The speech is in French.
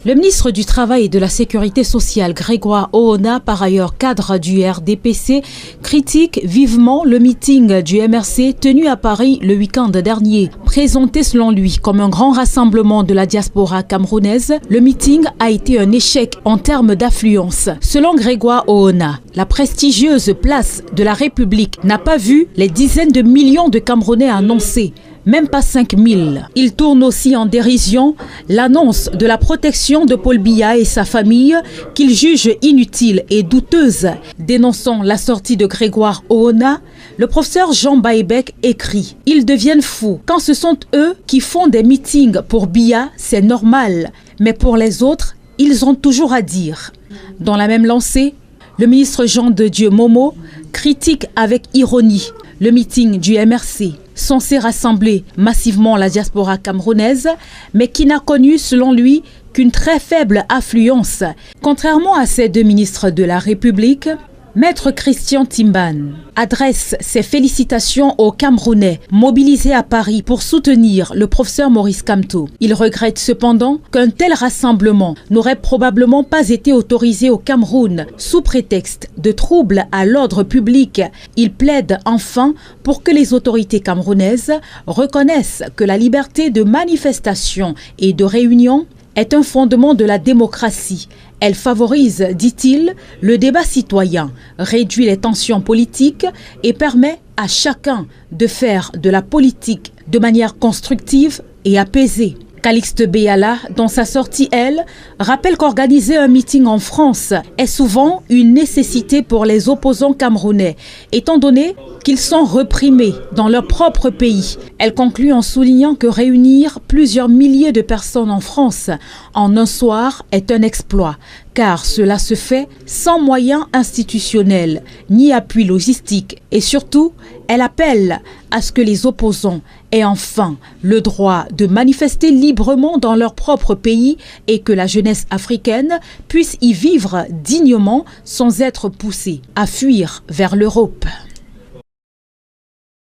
Le ministre du Travail et de la Sécurité sociale, Grégoire Ohona, par ailleurs cadre du RDPC, critique vivement le meeting du MRC tenu à Paris le week-end dernier. Présenté selon lui comme un grand rassemblement de la diaspora camerounaise, le meeting a été un échec en termes d'affluence. Selon Grégoire Ohona, la prestigieuse place de la République n'a pas vu les dizaines de millions de Camerounais annoncés. Même pas 5000. Il tourne aussi en dérision l'annonce de la protection de Paul Biya et sa famille qu'il juge inutile et douteuse. Dénonçant la sortie de Grégoire Ohona, le professeur Jean Baïbek écrit « Ils deviennent fous. Quand ce sont eux qui font des meetings pour Biya, c'est normal. Mais pour les autres, ils ont toujours à dire. » Dans la même lancée, le ministre Jean de Dieu Momo critique avec ironie le meeting du MRC, censé rassembler massivement la diaspora camerounaise, mais qui n'a connu, selon lui, qu'une très faible affluence. Contrairement à ces deux ministres de la République, Maître Christian Timban adresse ses félicitations aux Camerounais mobilisés à Paris pour soutenir le professeur Maurice Kamto. Il regrette cependant qu'un tel rassemblement n'aurait probablement pas été autorisé au Cameroun sous prétexte de troubles à l'ordre public. Il plaide enfin pour que les autorités camerounaises reconnaissent que la liberté de manifestation et de réunion est un fondement de la démocratie. Elle favorise, dit-il, le débat citoyen, réduit les tensions politiques et permet à chacun de faire de la politique de manière constructive et apaisée. Calixte Beyala, dans sa sortie, elle, rappelle qu'organiser un meeting en France est souvent une nécessité pour les opposants camerounais, étant donné qu'ils sont reprimés dans leur propre pays. Elle conclut en soulignant que réunir plusieurs milliers de personnes en France en un soir est un exploit, car cela se fait sans moyens institutionnels ni appui logistique. Et surtout, elle appelle à ce que les opposants aient enfin le droit de manifester librement dans leur propre pays et que la jeunesse africaine puisse y vivre dignement sans être poussée à fuir vers l'Europe.